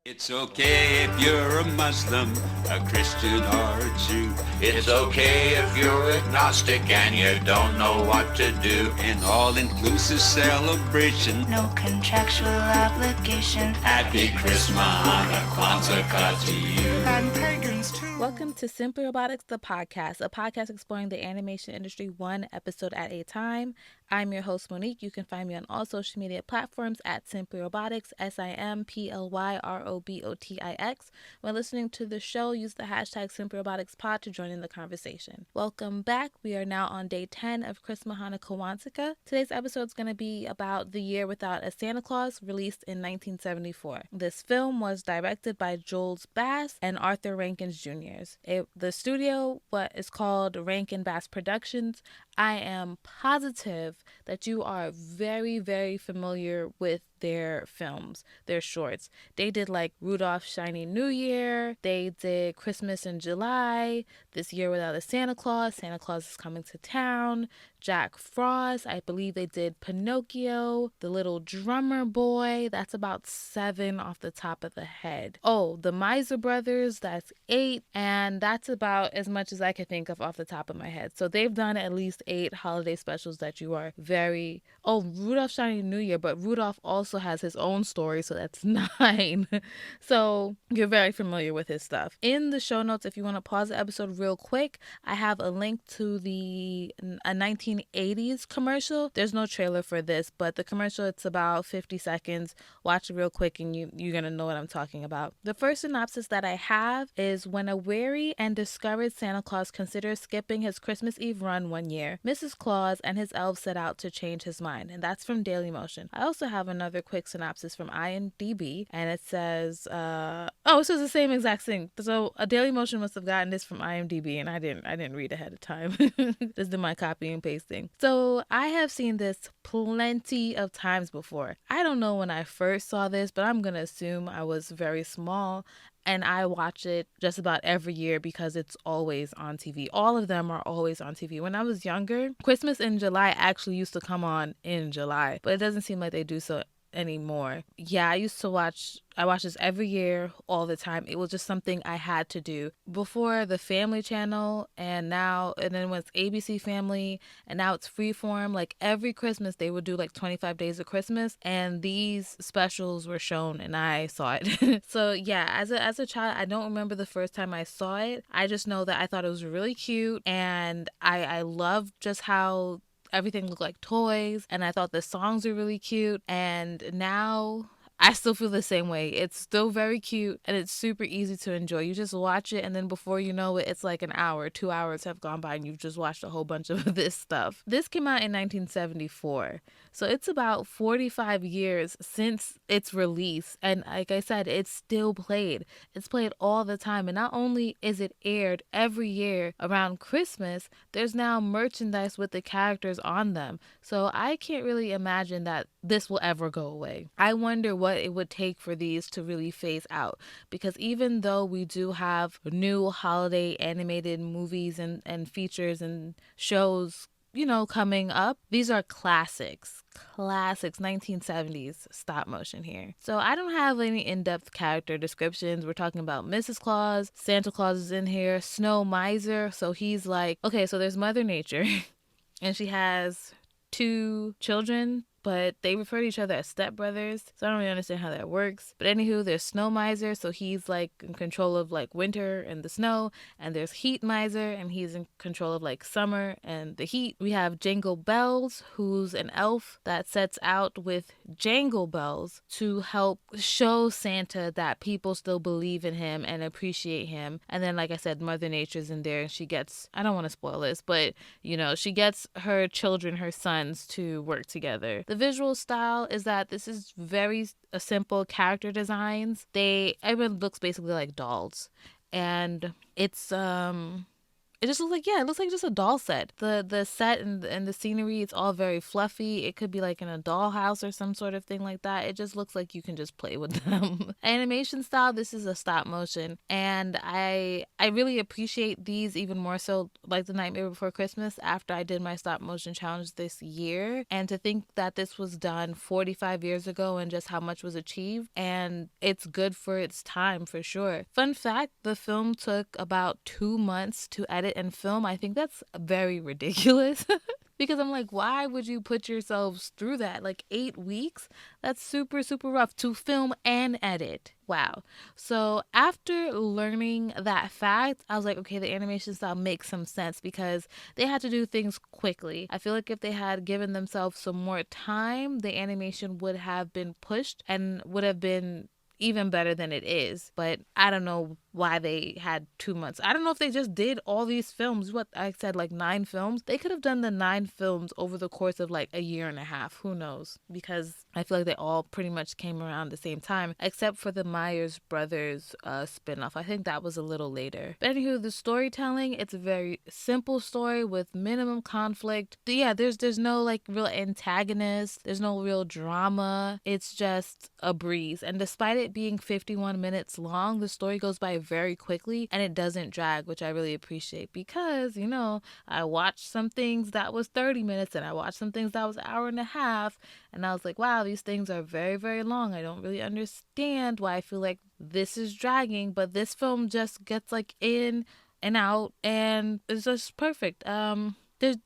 It's okay if you're a Muslim, a Christian, or a Jew. It's okay if you're agnostic and you don't know what to do. An all-inclusive celebration. No contractual obligation. Happy Chrismahanukwanzakah to you. And pagans too. Welcome to Simply Robotics, the podcast, a podcast exploring the animation industry one episode at a time. I'm your host, Monique. You can find me on all social media platforms at Simply Robotics, SIMPLYROBOTIX. When listening to the show, use the hashtag SimplyRoboticsPod to join in the conversation. Welcome back. We are now on day 10 of Chrismahanukwanzakah. Today's episode is going to be about The Year Without a Santa Claus, released in 1974. This film was directed by Jules and Arthur Rankin Jr. The studio, what is called Rankin Bass Productions. I am positive that you are very, very familiar with their films, their shorts. They did like Rudolph Shiny New Year. They did Christmas in July, This Year Without a Santa Claus, Santa Claus is Coming to Town, Jack Frost. I believe they did Pinocchio, The Little Drummer Boy. That's about 7 off the top of the head. Oh, The Miser Brothers, that's 8. And that's about as much as I can think of off the top of my head. So they've done at least 8 holiday specials that you are very... Oh, Rudolph Shiny New Year, but Rudolph also has his own story, so that's 9. So you're very familiar with his stuff. In the show notes, if you want to pause the episode real quick, I have a link to a 1980s commercial. There's no trailer for this, but the commercial, it's about 50 seconds. Watch it real quick and you're going to know what I'm talking about. The first synopsis that I have is: when a wary and discouraged Santa Claus considers skipping his Christmas Eve run one year, Mrs. Claus and his elves set out to change his mind. And that's from Dailymotion. I also have another quick synopsis from IMDB, and it says, it says the same exact thing. So a Dailymotion must have gotten this from IMDB, and I didn't read ahead of time. Just did my copy and pasting. So I have seen this plenty of times before. I don't know when I first saw this, but I'm gonna assume I was very small. And I watch it just about every year because it's always on TV. All of them are always on TV. When I was younger, Christmas in July actually used to come on in July, but it doesn't seem like they do so anymore. Yeah, I watch this every year, all the time. It was just something I had to do. Before the Family Channel, and then when it's ABC Family, and now it's Freeform, like every Christmas they would do like 25 Days of Christmas, and these specials were shown and I saw it. So yeah, as a child, I don't remember the first time I saw it. I just know that I thought it was really cute, and I loved just how everything looked like toys, and I thought the songs were really cute. And now I still feel the same way. It's still very cute, and it's super easy to enjoy. You just watch it, and then before you know it, it's like an hour, 2 hours have gone by, and you've just watched a whole bunch of this stuff. This came out in 1974, so it's about 45 years since its release, and like I said, it's still played. It's played all the time, and not only is it aired every year around Christmas, there's now merchandise with the characters on them. So I can't really imagine that this will ever go away. I wonder what it would take for these to really phase out, because even though we do have new holiday animated movies and features and shows, coming up, these are classics 1970s stop motion here. So I don't have any in-depth character descriptions. We're talking about Mrs. Claus, Santa Claus is in here, Snow Miser. So he's like, okay, so there's Mother Nature and she has 2 children, but they refer to each other as stepbrothers, so I don't really understand how that works. But anywho, there's Snow Miser, so he's like in control of like winter and the snow, and there's Heat Miser, and he's in control of like summer and the heat. We have Jingle Bells, who's an elf that sets out with jangle bells to help show Santa that people still believe in him and appreciate him. And then, like I said, Mother Nature's in there, and she gets, I don't want to spoil this, but she gets her children, her sons, to work together. The visual style is that this is very simple character designs. Everyone looks basically like dolls, and it's it just looks like, yeah, it looks like just a doll set. The set and the scenery, it's all very fluffy. It could be like in a dollhouse or some sort of thing like that. It just looks like you can just play with them. Animation style, this is a stop motion, and I really appreciate these even more so like The Nightmare Before Christmas after I did my stop motion challenge this year. And to think that this was done 45 years ago and just how much was achieved, and it's good for its time for sure. Fun fact, the film took about 2 months to edit and film. I think that's very ridiculous. Because I'm like, why would you put yourselves through that? Like 8 weeks? That's super, super rough to film and edit. Wow. So after learning that fact, I was like, okay, the animation style makes some sense because they had to do things quickly. I feel like if they had given themselves some more time, the animation would have been pushed and would have been even better than it is. But I don't know why they had 2 months. I don't know if they just did all these films. What I said, like 9 films. They could have done the 9 films over the course of like a year and a half. Who knows? Because I feel like they all pretty much came around the same time, except for the Myers Brothers spinoff. I think that was a little later. But anywho, the storytelling, it's a very simple story with minimum conflict. Yeah, there's no like real antagonist. There's no real drama. It's just a breeze. And despite it being 51 minutes long, the story goes by very quickly and it doesn't drag, which I really appreciate because, you know, I watched some things that was 30 minutes and I watched some things that was an hour and a half, and I was like, wow, these things are very, very long. I don't really understand why I feel like this is dragging, but this film just gets like in and out and it's just perfect.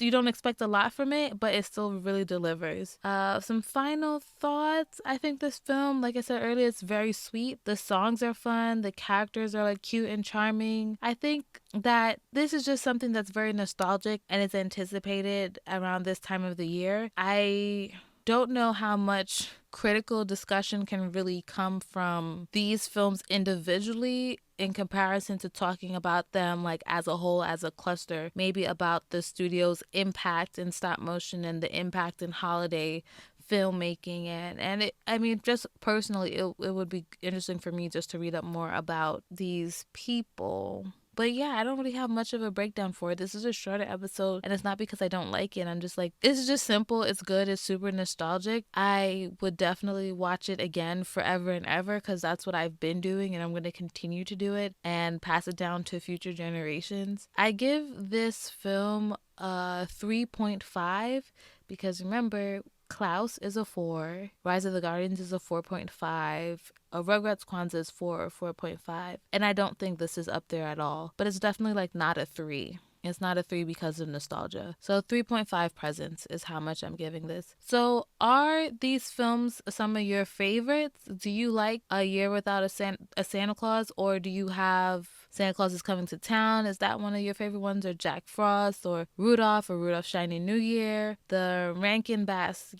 You don't expect a lot from it, but it still really delivers. Some final thoughts. I think this film, like I said earlier, it's very sweet. The songs are fun. The characters are like cute and charming. I think that this is just something that's very nostalgic and it's anticipated around this time of the year. I don't know how much critical discussion can really come from these films individually in comparison to talking about them like as a whole, as a cluster, maybe about the studio's impact in stop motion and the impact in holiday filmmaking. And it, I mean, just personally, it would be interesting for me just to read up more about these people. But yeah, I don't really have much of a breakdown for it. This is a shorter episode, and it's not because I don't like it. I'm just like, it's just simple. It's good. It's super nostalgic. I would definitely watch it again forever and ever because that's what I've been doing, and I'm going to continue to do it and pass it down to future generations. I give this film a 3.5 because remember, Klaus is a 4, Rise of the Guardians is a 4.5, Rugrats Kwanzaa is 4 or 4.5, and I don't think this is up there at all, but it's definitely like not a 3. It's not a 3 because of nostalgia. So 3.5 presents is how much I'm giving this. So are these films some of your favorites? Do you like A Year Without a Santa Claus, or do you have Santa Claus Is Coming to Town? Is that one of your favorite ones? Or Jack Frost or Rudolph's Shiny New Year? The Rankin Bass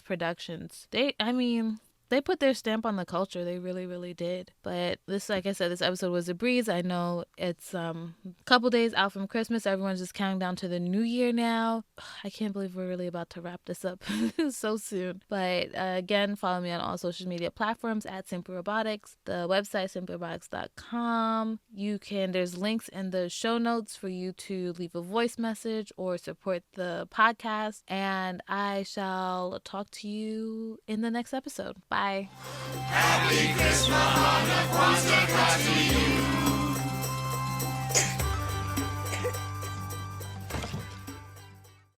Productions. They put their stamp on the culture. They really, really did. But this, like I said, this episode was a breeze. I know it's a couple days out from Christmas. Everyone's just counting down to the new year now. I can't believe we're really about to wrap this up so soon. But again, follow me on all social media platforms at Simple Robotics. The website, simplerobotics.com. There's links in the show notes for you to leave a voice message or support the podcast. And I shall talk to you in the next episode. Bye. Happy Chrismahanukwanzakah to you.